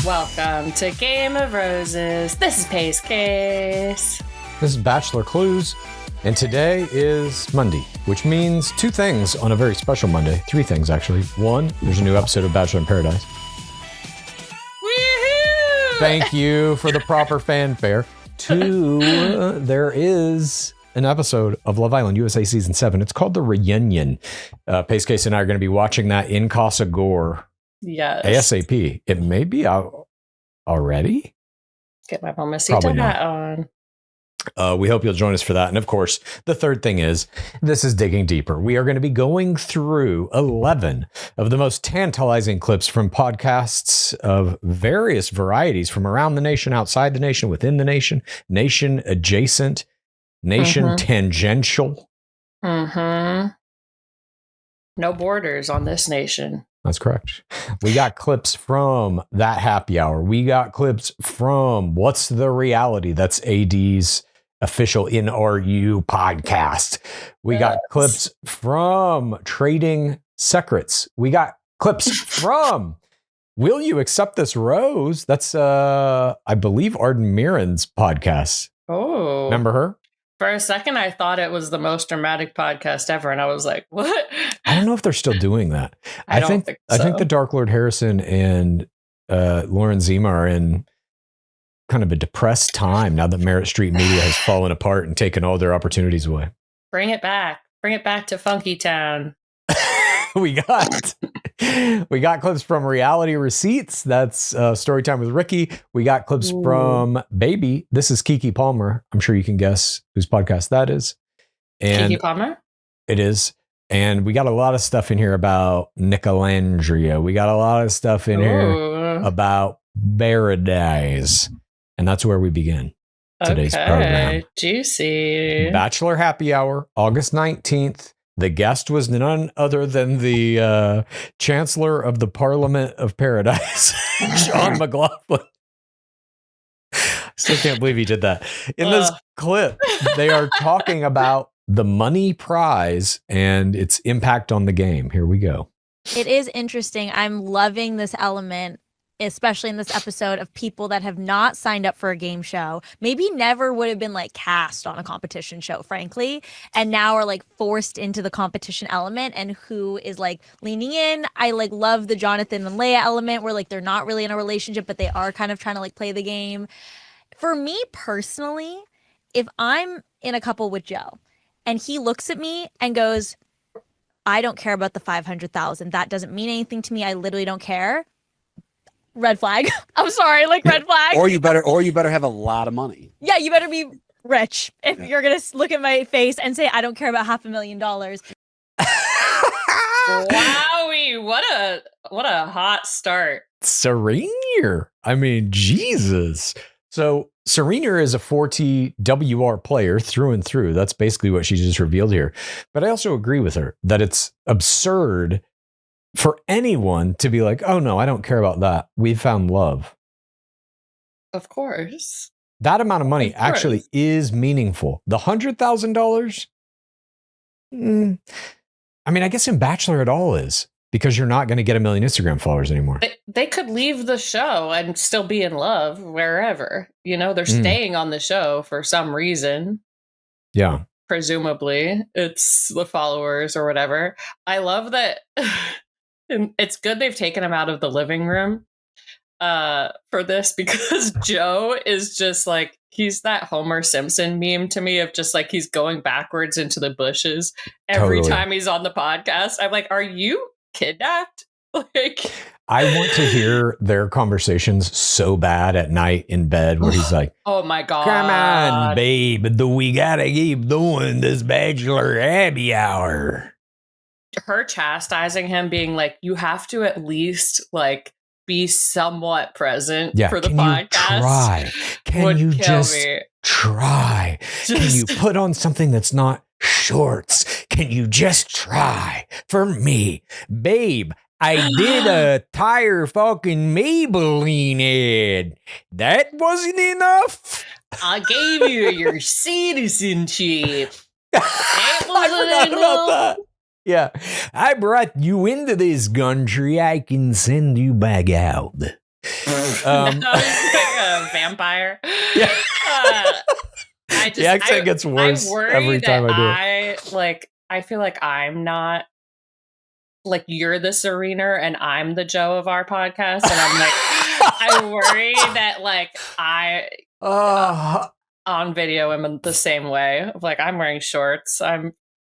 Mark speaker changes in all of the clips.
Speaker 1: Welcome to Game of Roses. This is PaceCase.
Speaker 2: This is Bachelor Clues, and today is Monday, which means two things on a very special Monday. Three things, actually. One, there's a new episode of Bachelor in Paradise.
Speaker 1: Woohoo!
Speaker 2: Thank you for the proper fanfare. Two, there is an episode of Love Island USA Season 7. It's called The Reunion. PaceCase and I are going to be watching that in Casa Gore.
Speaker 1: Yes.
Speaker 2: ASAP. It may be out already.
Speaker 1: Get my Mamacita hat on.
Speaker 2: We hope you'll join us for that. And of course, the third thing is, this is Digging Deeper. We are going to be going through 11 of the most tantalizing clips from podcasts of various varieties from around the nation, outside the nation, within the nation, nation adjacent, nation tangential.
Speaker 1: Mm-hmm. No borders on this nation.
Speaker 2: That's correct. We got clips from That Happy Hour. We got clips from What's the Reality? That's AD's official NRU podcast. We got clips from Trading Secrets. We got clips from Will You Accept This Rose? That's, I believe, Arden Mirren's podcast.
Speaker 1: Oh.
Speaker 2: Remember her?
Speaker 1: For a second, I thought it was the most dramatic podcast ever, and I was like, what?
Speaker 2: I don't know if they're still doing that. I think so. I think the Dark Lord Harrison and Lauren Zima are in kind of a depressed time now that Merritt Street Media has fallen apart and taken all their opportunities away.
Speaker 1: Bring it back. Bring it back to Funky Town.
Speaker 2: we got clips from Reality Receipts. That's Storytime with Ricky. We got clips from Baby. This is Keke Palmer. I'm sure you can guess whose podcast that is. And
Speaker 1: Keke Palmer?
Speaker 2: It is. And we got a lot of stuff in here about Olandria. We got a lot of stuff in here about Paradise. And that's where we begin today's program.
Speaker 1: Juicy.
Speaker 2: Bachelor Happy Hour, August 19th. The guest was none other than the Chancellor of the Parliament of Paradise, John McLaughlin. I still can't believe he did that. In this clip, they are talking about the money prize and its impact on the game. Here we go.
Speaker 3: It is interesting. I'm loving this element, especially in this episode, of people that have not signed up for a game show, maybe never would have been like cast on a competition show, frankly, and now are like forced into the competition element, and who is like leaning in. I like love the Jonathan and Leia element where like they're not really in a relationship, but they are kind of trying to like play the game. For me personally, if I'm in a couple with Joe and he looks at me and goes, I don't care about the 500,000. That doesn't mean anything to me. I literally don't care. Red flag. I'm sorry, like red flag.
Speaker 4: Or you better have a lot of money.
Speaker 3: Yeah, you better be rich if you're gonna look at my face and say I don't care about $500,000.
Speaker 1: Wowie, what a hot start.
Speaker 2: Serena. I mean, Jesus. So Serena is a 4T WR player through and through. That's basically what she just revealed here. But I also agree with her that it's absurd for anyone to be like, oh no, I don't care about that. We found love.
Speaker 1: Of course.
Speaker 2: That amount of money actually is meaningful. The $100,000, I mean, I guess in Bachelor it all is, because you're not going to get 1 million Instagram followers anymore.
Speaker 1: They could leave the show and still be in love wherever. You know, they're staying on the show for some reason.
Speaker 2: Yeah.
Speaker 1: Presumably it's the followers or whatever. I love that. And it's good they've taken him out of the living room for this, because Joe is just like, he's that Homer Simpson meme to me of just like he's going backwards into the bushes every time he's on the podcast. I'm like, are you kidnapped? Like,
Speaker 2: I want to hear their conversations so bad at night in bed where he's like,
Speaker 1: oh my God.
Speaker 2: Come on, babe. We got to keep doing this Bachelor Happy Hour.
Speaker 1: Her chastising him, being like, you have to at least like be somewhat present for the podcast.
Speaker 2: Can you just try? Can you put on something that's not shorts? Can you just try for me? Babe, I did a tire fucking Maybelline ad. That wasn't enough.
Speaker 1: I gave you your citizenship.
Speaker 2: I forgot about that. Yeah. I brought you into this country. I can send you back out. Um,
Speaker 1: No, he's like a vampire.
Speaker 2: Yeah.
Speaker 1: The
Speaker 2: accent gets worse every time I do
Speaker 1: it. I feel like I'm not like you're the Serena and I'm the Joe of our podcast, and I'm like I worry that like I on video am the same way. Like I'm wearing shorts.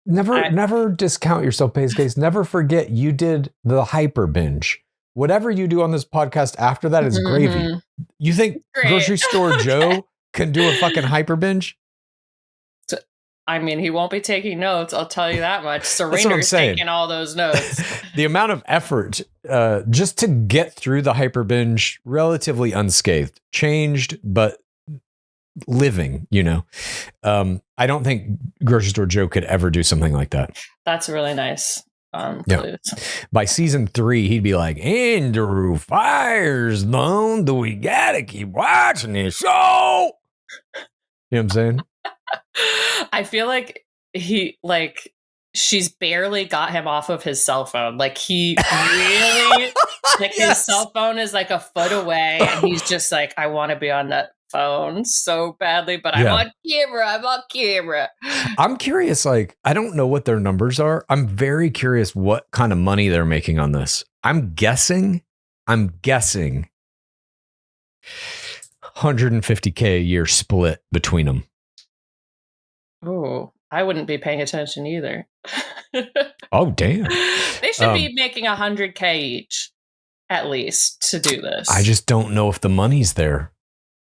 Speaker 2: Never discount yourself, PaceCase. Never forget you did the hyper binge. Whatever you do on this podcast after that is gravy. You think Grocery Store Joe can do a fucking hyper binge?
Speaker 1: I mean, he won't be taking notes. I'll tell you that much. Serena's taking all those notes.
Speaker 2: The amount of effort just to get through the hyper binge relatively unscathed, changed, but living, you know. I don't think Grocery Store Joe could ever do something like that.
Speaker 1: That's really nice.
Speaker 2: Yeah. By season 3, he'd be like, Andrew Firestone, do we gotta keep watching this show? You know what I'm saying?
Speaker 1: I feel like she's barely got him off of his cell phone. Like he really his cell phone is like a foot away, and he's just like, I want to be on that phone so badly, but I'm on camera.
Speaker 2: I'm curious, like, I don't know what their numbers are. I'm very curious what kind of money they're making on this. I'm guessing $150K a year split between them.
Speaker 1: Oh, I wouldn't be paying attention either.
Speaker 2: Oh, damn.
Speaker 1: They should be making $100K each, at least, to do this.
Speaker 2: I just don't know if the money's there.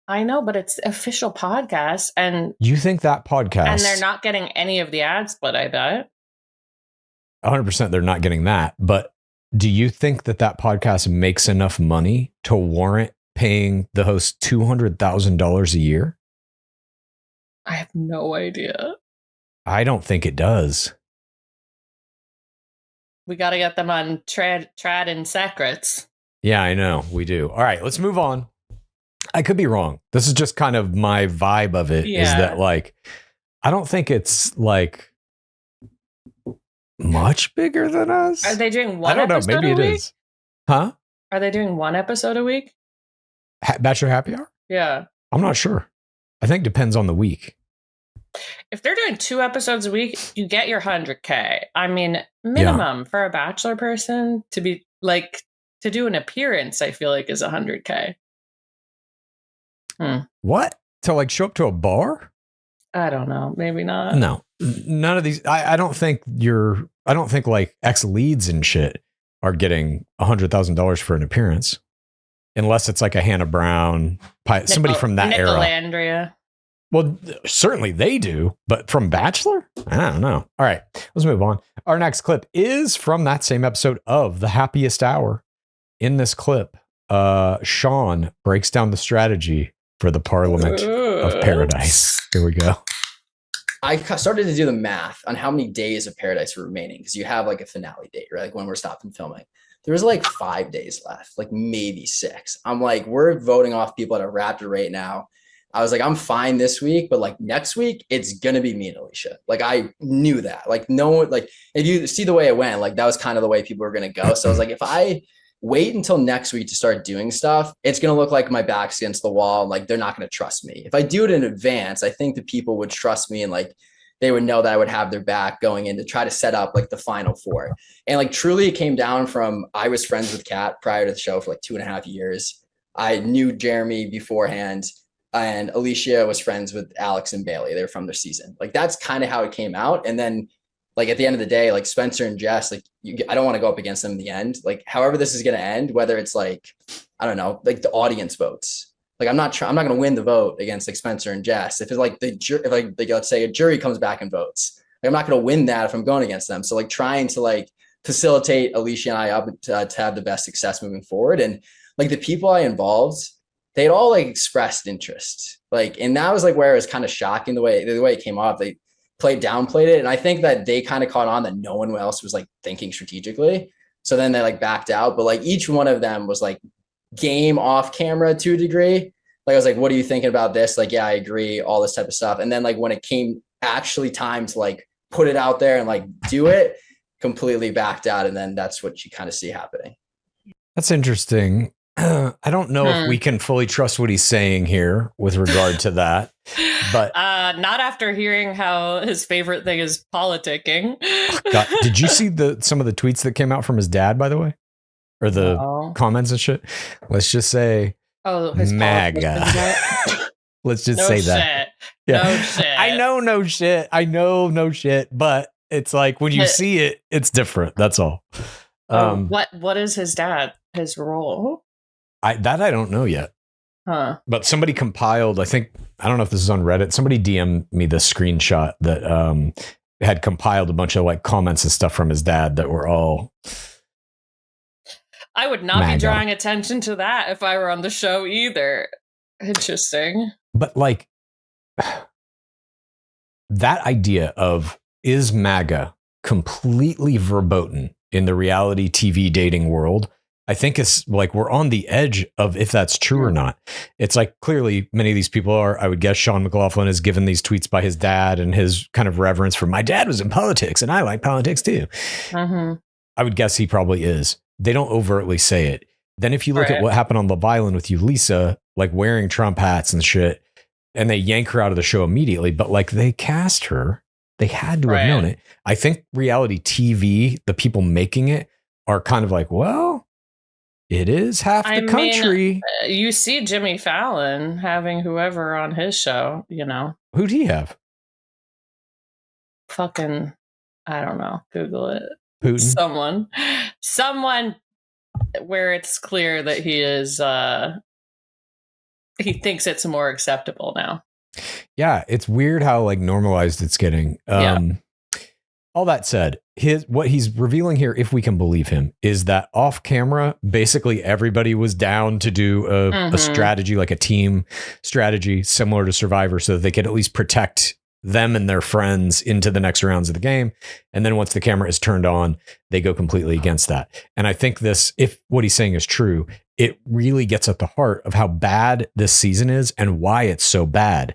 Speaker 1: I know, but it's official podcast, and
Speaker 2: you think that podcast,
Speaker 1: and they're not getting any of the ad split, I bet.
Speaker 2: 100% they're not getting that. But do you think that podcast makes enough money to warrant paying the host $200,000 a year?
Speaker 1: I have no idea.
Speaker 2: I don't think it does.
Speaker 1: We got to get them on Trad and Secrets.
Speaker 2: Yeah, I know. We do. All right, let's move on. I could be wrong. This is just kind of my vibe of it, is that like, I don't think it's like much bigger than us.
Speaker 1: Are they doing one
Speaker 2: I don't know.
Speaker 1: episode
Speaker 2: Maybe
Speaker 1: a
Speaker 2: it
Speaker 1: week?
Speaker 2: is. Huh?
Speaker 1: Are they doing one episode a week?
Speaker 2: Bachelor Happy Hour?
Speaker 1: Yeah.
Speaker 2: I'm not sure. I think depends on the week.
Speaker 1: If they're doing 2 episodes a week, you get your 100K. I mean, minimum for a Bachelor person to be like, to do an appearance, I feel like is 100K.
Speaker 2: What? To like show up to a bar?
Speaker 1: I don't know. Maybe not.
Speaker 2: No, none of these. I don't think like ex leads and shit are getting $100,000 for an appearance, unless it's like a Hannah Brown, somebody from that era.
Speaker 1: Olandria.
Speaker 2: Well, certainly they do, but from Bachelor? I don't know. All right, let's move on. Our next clip is from that same episode of The Happiest Hour. In this clip, Sean breaks down the strategy for the Parliament of Paradise. Here we go.
Speaker 5: I started to do the math on how many days of Paradise were remaining, because you have like a finale date, right? Like when we're stopping filming. There was like 5 days left, like maybe 6. I'm like, we're voting off people at a rapid rate now. I was like, I'm fine this week, but like next week, it's going to be me and Alicia. Like I knew that. Like no one, like if you see the way it went, like that was kind of the way people were going to go. So I was like, if I wait until next week to start doing stuff, it's going to look like my back's against the wall. Like they're not going to trust me. If I do it in advance, I think the people would trust me, and like they would know that I would have their back going in to try to set up like the final 4. And like truly it came down from, I was friends with Kat prior to the show for like 2.5 years. I knew Jeremy beforehand, and Alicia was friends with Alex and Bailey. They were from their season. Like that's kind of how it came out. And then like at the end of the day, like Spencer and Jess, like I don't want to go up against them in the end. Like however this is going to end, whether it's like, I don't know, like the audience votes. Like I'm not going to win the vote against like Spencer and Jess. If it's like if like let's say a jury comes back and votes, like, I'm not going to win that if I'm going against them. So like trying to like facilitate Alicia and I up to have the best success moving forward. And like the people I involved, they'd all like expressed interest. Like, and that was like where it was kind of shocking the way it came off. They downplayed it. And I think that they kind of caught on that no one else was like thinking strategically. So then they like backed out, but like each one of them was like game off camera to a degree. Like I was like, what are you thinking about this? Like, yeah, I agree, all this type of stuff. And then like when it came actually time to like put it out there and like do it, completely backed out. And then that's what you kind of see happening.
Speaker 2: That's interesting. I don't know if we can fully trust what he's saying here with regard to that, but
Speaker 1: not after hearing how his favorite thing is politicking.
Speaker 2: God, did you see some of the tweets that came out from his dad, by the way, or the comments and shit? Let's just say,
Speaker 1: his
Speaker 2: MAGA. Let's just say that.
Speaker 1: Yeah. No shit.
Speaker 2: I know no shit. I know no shit, but it's like when you see it, it's different. That's all.
Speaker 1: What is his dad? His role?
Speaker 2: I don't know yet.
Speaker 1: Huh.
Speaker 2: But somebody compiled, I don't know if this is on Reddit. Somebody DM'd me the screenshot that had compiled a bunch of like comments and stuff from his dad that were all.
Speaker 1: I would not
Speaker 2: MAGA.
Speaker 1: be drawing attention to that if I were on the show either. Interesting.
Speaker 2: But like that idea of is MAGA completely verboten in the reality TV dating world? I think it's like we're on the edge of if that's true or not. It's like clearly many of these people are, I would guess Sean McLaughlin is given these tweets by his dad and his kind of reverence for my dad was in politics and I like politics too.
Speaker 1: Mm-hmm.
Speaker 2: I would guess he probably is. They don't overtly say it. Then if you look at what happened on Love Island with Lisa, like wearing Trump hats and shit, and they yank her out of the show immediately, but like they cast her, they had to have known it. I think reality TV, the people making it are kind of like, well, it is half the country.
Speaker 1: You see Jimmy Fallon having whoever on his show, you know.
Speaker 2: Who'd he have?
Speaker 1: Fucking, I don't know. Google it.
Speaker 2: Putin?
Speaker 1: Someone where it's clear that he is, he thinks it's more acceptable now.
Speaker 2: Yeah, it's weird how like normalized it's getting. All that said, what he's revealing here, if we can believe him, is that off camera, basically everybody was down to do a strategy, like a team strategy similar to Survivor, so that they could at least protect them and their friends into the next rounds of the game. And then once the camera is turned on, they go completely against that. And I think this, if what he's saying is true, it really gets at the heart of how bad this season is and why it's so bad.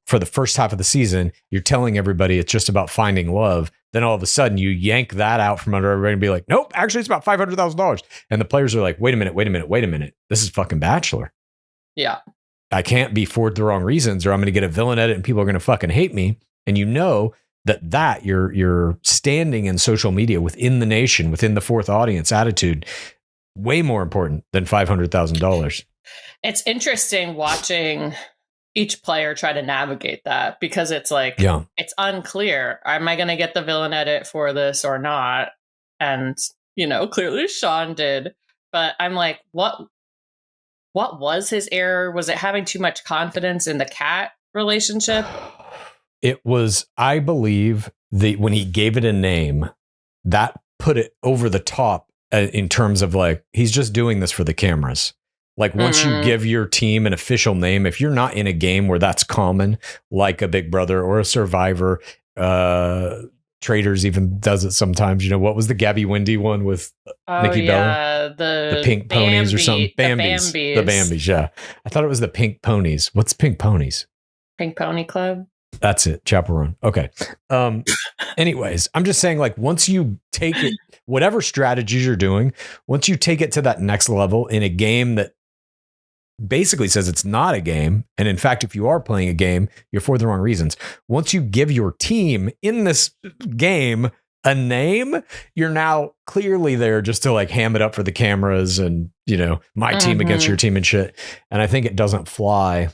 Speaker 2: For the first half of the season, you're telling everybody it's just about finding love. Then all of a sudden you yank that out from under everybody and be like, nope, actually it's about $500,000. And the players are like, wait a minute. This is fucking Bachelor.
Speaker 1: Yeah.
Speaker 2: I can't be for the wrong reasons or I'm going to get a villain edit and people are going to fucking hate me. And you know that you're standing in social media within the nation, within the fourth audience attitude, way more important than $500,000.
Speaker 1: It's interesting watching each player try to navigate that because it's like, it's unclear. Am I going to get the villain edit for this or not? And, you know, clearly Sean did, but I'm like, what was his error? Was it having too much confidence in the cat relationship?
Speaker 2: It was, I believe, when he gave it a name, that put it over the top in terms of like, he's just doing this for the cameras. Like once you give your team an official name, if you're not in a game where that's common, like a Big Brother or a Survivor, Traders even does it sometimes. You know, what was the Gabby Wendy one with Nikki Bella?
Speaker 1: The
Speaker 2: Pink Ponies or something. Bambies. The Bambies, yeah. I thought it was the Pink Ponies. What's Pink Ponies?
Speaker 1: Pink Pony Club.
Speaker 2: That's it. Chaperone. Okay. Anyways, I'm just saying, like, once you take it, whatever strategies you're doing, once you take it to that next level in a game that basically says it's not a game. And in fact, if you are playing a game, you're for the wrong reasons. Once you give your team in this game a name, you're now clearly there just to like ham it up for the cameras and, you know, my team against your team and shit. And I think it doesn't fly,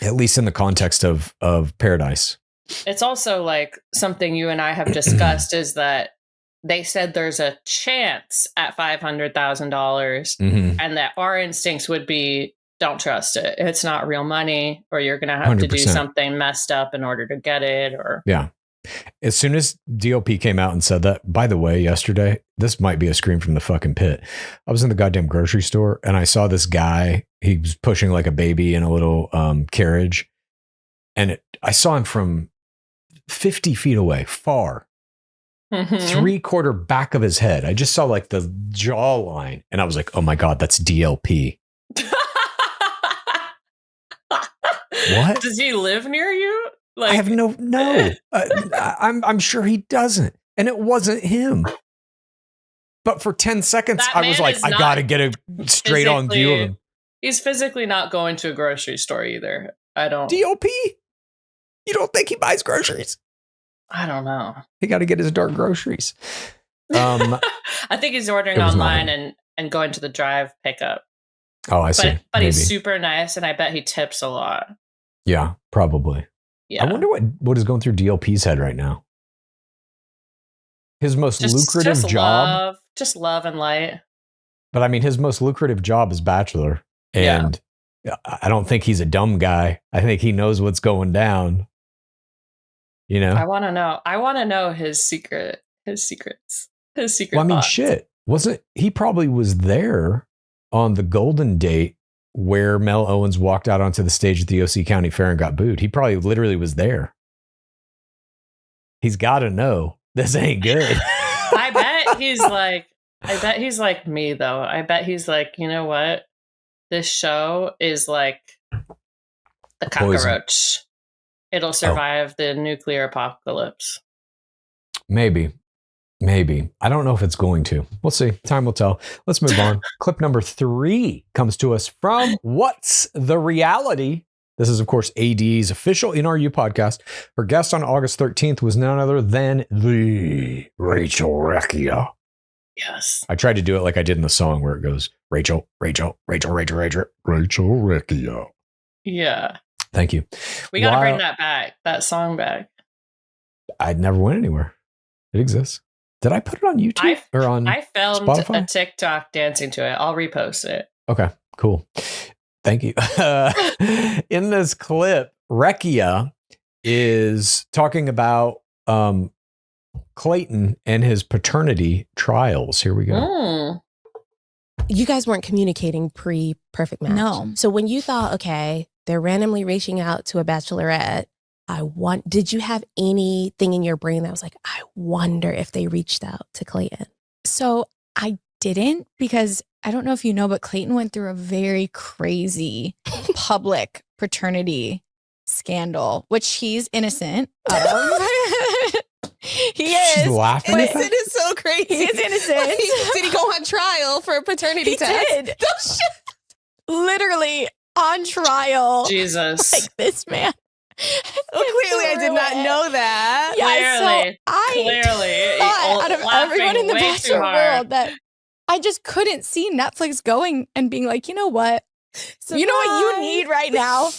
Speaker 2: at least in the context of Paradise.
Speaker 1: It's also like something you and I have discussed is that they said there's a chance at $500,000 and that our instincts would be, don't trust it. It's not real money, or you're going to have 100%. To do something messed up in order to get it. Or
Speaker 2: as soon as DOP came out and said that, by the way, yesterday, this might be a scream from the fucking pit. I was in the goddamn grocery store and I saw this guy. He was pushing like a baby in a little carriage. And I saw him from 50 feet away, far. 3/4 back of his head. I just saw like the jawline and I was like, oh my God, that's DLP. What?
Speaker 1: Does he live near you? Like,
Speaker 2: I have no. I'm sure he doesn't. And it wasn't him. But for 10 seconds,
Speaker 1: That
Speaker 2: I was
Speaker 1: man
Speaker 2: like,
Speaker 1: is
Speaker 2: I
Speaker 1: not
Speaker 2: got to get a straight on view of him.
Speaker 1: He's physically not going to a grocery store either. I don't.
Speaker 2: DOP? You don't think he buys groceries?
Speaker 1: I don't know.
Speaker 2: He got to get his dark groceries.
Speaker 1: I think he's ordering
Speaker 2: It was
Speaker 1: online and going to the drive pickup.
Speaker 2: Oh, I see.
Speaker 1: But he's
Speaker 2: Maybe.
Speaker 1: super nice, and I bet he tips a lot.
Speaker 2: Yeah, probably.
Speaker 1: Yeah.
Speaker 2: I wonder what is going through DLP's head right now. His most lucrative job.
Speaker 1: Just love and light.
Speaker 2: But I mean, his most lucrative job is Bachelor. And I don't think he's a dumb guy. I think he knows what's going down. You know?
Speaker 1: I want to know. I want to know his secret. His secrets. His secret.
Speaker 2: Well, I mean,
Speaker 1: thoughts.
Speaker 2: shit. Wasn't he probably was there on the golden date where Mel Owens walked out onto the stage at the OC County Fair and got booed? He probably literally was there. He's got to know this ain't good.
Speaker 1: I bet he's like me though. I bet he's like, you know what? This show is like the cockroach. It'll survive the nuclear apocalypse. Maybe.
Speaker 2: I don't know if it's going to. We'll see. Time will tell. Let's move on. Clip number 3 comes to us from What's the Reality? This is, of course, AD's official NRU podcast. Her guest on August 13th was none other than the Rachel Recchia.
Speaker 1: Yes.
Speaker 2: I tried to do it like I did in the song where it goes, Rachel Recchia.
Speaker 1: Yeah.
Speaker 2: Thank you.
Speaker 1: We got to bring that back, that song back.
Speaker 2: I never went anywhere. It exists. Did I put it on YouTube or on
Speaker 1: I filmed
Speaker 2: Spotify?
Speaker 1: a TikTok dancing to it. I'll repost it.
Speaker 2: Okay, cool. Thank you. In this clip, Recchia is talking about Clayton and his paternity trials. Here we go.
Speaker 6: You guys weren't communicating pre-perfect match.
Speaker 3: No.
Speaker 6: So when you thought, okay, they're randomly reaching out to a bachelorette, did you have anything in your brain that was like, I wonder if they reached out to Clayton?
Speaker 3: So I didn't, because I don't know if you know, but Clayton went through a very crazy public paternity scandal, which he's innocent of. He is.
Speaker 2: She's laughing.
Speaker 6: It is so crazy.
Speaker 3: He is innocent.
Speaker 6: Did he go on trial for a paternity
Speaker 3: He
Speaker 6: test?
Speaker 3: did. Literally on trial.
Speaker 1: Jesus.
Speaker 3: Like this man.
Speaker 6: Clearly, I did not know that.
Speaker 3: Yeah,
Speaker 1: Clearly.
Speaker 3: thought out of everyone in the
Speaker 1: way too
Speaker 3: Bachelor
Speaker 1: hard.
Speaker 3: world that I just couldn't see Netflix going and being like, you know what? You know what you need right now?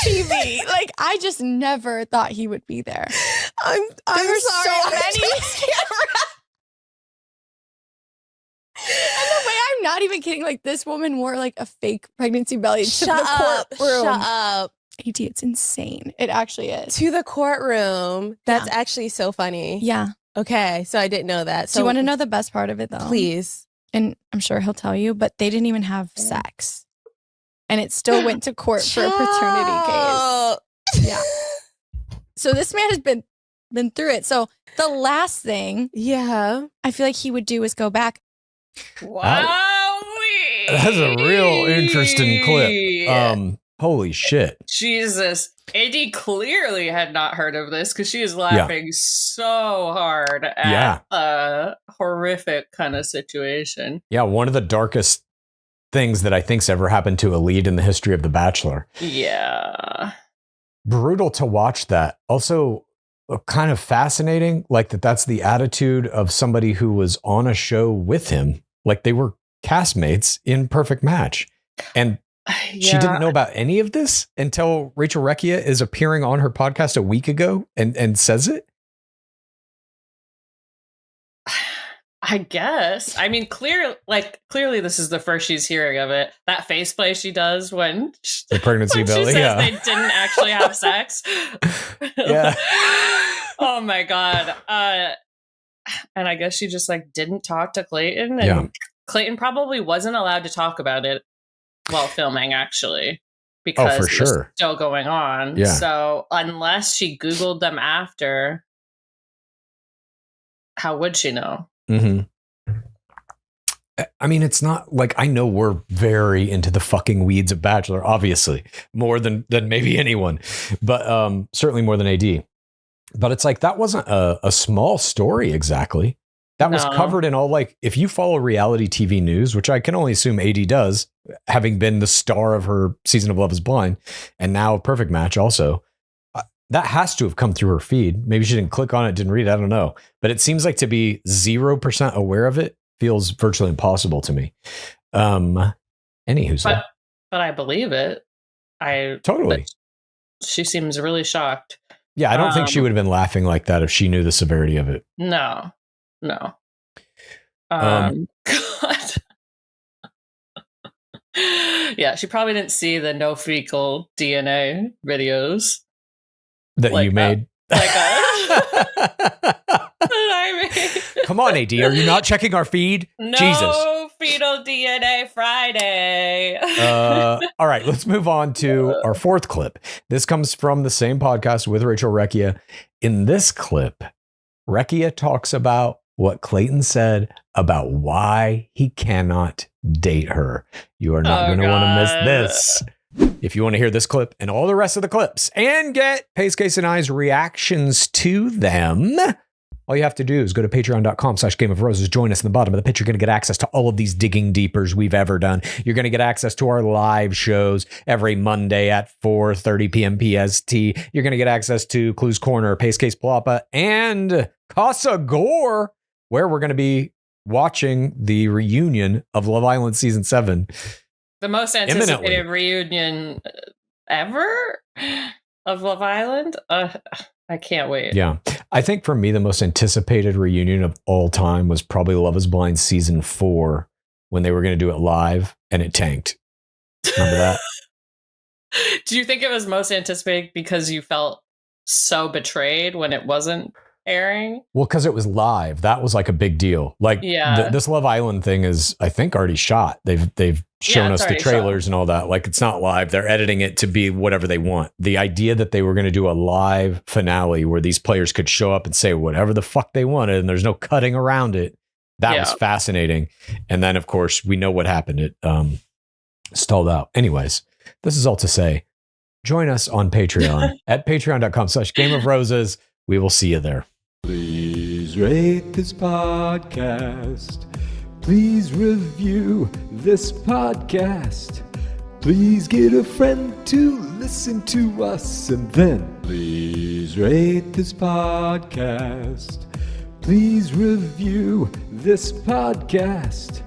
Speaker 3: TV. Like, I just never thought he would be there.
Speaker 6: I'm
Speaker 3: There were
Speaker 6: sorry.
Speaker 3: so many. And the way, I'm not even kidding. Like, this woman wore like a fake pregnancy belly to the courtroom.
Speaker 6: Shut up.
Speaker 3: AT, it's insane. It actually is.
Speaker 6: To the courtroom. That's
Speaker 3: Yeah.
Speaker 6: actually so funny.
Speaker 3: Yeah.
Speaker 6: Okay, so I didn't know that. So
Speaker 3: Do you want to know the best part of it, though?
Speaker 6: Please.
Speaker 3: And I'm sure he'll tell you, but they didn't even have sex. And it still went to court for a paternity case. Yeah. So this man has been through it. So the last thing
Speaker 6: Yeah.
Speaker 3: I feel like he would do is go back.
Speaker 1: Wow.
Speaker 2: That's a real interesting clip. Holy shit.
Speaker 1: Jesus. AD clearly had not heard of this because she is laughing so hard at a horrific kind of situation.
Speaker 2: Yeah, one of the darkest things that I think's ever happened to a lead in the history of The Bachelor.
Speaker 1: Yeah.
Speaker 2: Brutal to watch that. Also, kind of fascinating, like that's the attitude of somebody who was on a show with him. Like they were castmates in Perfect Match. And she didn't know about any of this until Rachel Recchia is appearing on her podcast a week ago and says it.
Speaker 1: I guess. I mean, clearly this is the first she's hearing of it. That face play she does when
Speaker 2: The pregnancy
Speaker 1: when
Speaker 2: belly,
Speaker 1: she says
Speaker 2: yeah.
Speaker 1: they didn't actually have sex.
Speaker 2: Yeah.
Speaker 1: Oh my God. And I guess she just like didn't talk to Clayton, and Clayton probably wasn't allowed to talk about it while filming, actually, because
Speaker 2: for
Speaker 1: it was
Speaker 2: sure.
Speaker 1: still going on.
Speaker 2: Yeah.
Speaker 1: So unless she Googled them after, how would she know?
Speaker 2: Mm-hmm. I mean, it's not like, I know we're very into the fucking weeds of Bachelor, obviously, more than maybe anyone, but certainly more than AD. But it's like, that wasn't a small story exactly. That was
Speaker 1: No.
Speaker 2: covered in all, like, if you follow reality TV news, which I can only assume AD does, having been the star of her season of Love is Blind and now Perfect Match also, that has to have come through her feed. Maybe she didn't click on it, didn't read it, I don't know. But it seems like to be 0% aware of it feels virtually impossible to me. Anywho,
Speaker 1: But I believe it.
Speaker 2: Totally.
Speaker 1: She seems really shocked.
Speaker 2: Yeah, I don't think she would have been laughing like that if she knew the severity of it.
Speaker 1: No.
Speaker 2: Um,
Speaker 1: God. Yeah, she probably didn't see the no fecal DNA videos
Speaker 2: That
Speaker 1: like
Speaker 2: you made.
Speaker 1: that I made.
Speaker 2: Come on, AD. Are you not checking our feed?
Speaker 1: No
Speaker 2: Jesus.
Speaker 1: fetal DNA Friday.
Speaker 2: All right, let's move on to our fourth clip. This comes from the same podcast with Rachel Recchia. In this clip, Recchia talks about what Clayton said about why he cannot date her. You are not going to want to miss this. If you want to hear this clip and all the rest of the clips and get PaceCase and I's reactions to them, all you have to do is go to patreon.com/Game of Roses. Join us in the bottom of the pitch. You're going to get access to all of these digging deepers we've ever done. You're going to get access to our live shows every Monday at 4:30 p.m. PST. You're going to get access to Clues Corner, PaceCase Plappa, and Casa Gore, where we're going to be watching the reunion of Love Island Season 7.
Speaker 1: The most anticipated reunion ever of Love Island. I can't wait.
Speaker 2: Yeah. I think for me, the most anticipated reunion of all time was probably Love is Blind Season 4 when they were going to do it live and it tanked. Remember that?
Speaker 1: Do you think it was most anticipated because you felt so betrayed when it wasn't airing?
Speaker 2: Well, because it was live. That was like a big deal. Like this Love Island thing is, I think, already shot. They've shown us the trailers and all that. Like, it's not live. They're editing it to be whatever they want. The idea that they were going to do a live finale where these players could show up and say whatever the fuck they wanted and there's no cutting around it. That was fascinating. And then, of course, we know what happened. It stalled out. Anyways, this is all to say, join us on Patreon at patreon.com/Game of Roses. We will see you there.
Speaker 7: Please rate this podcast. Please review this podcast. Please get a friend to listen to us. And then please rate this podcast. Please review this podcast.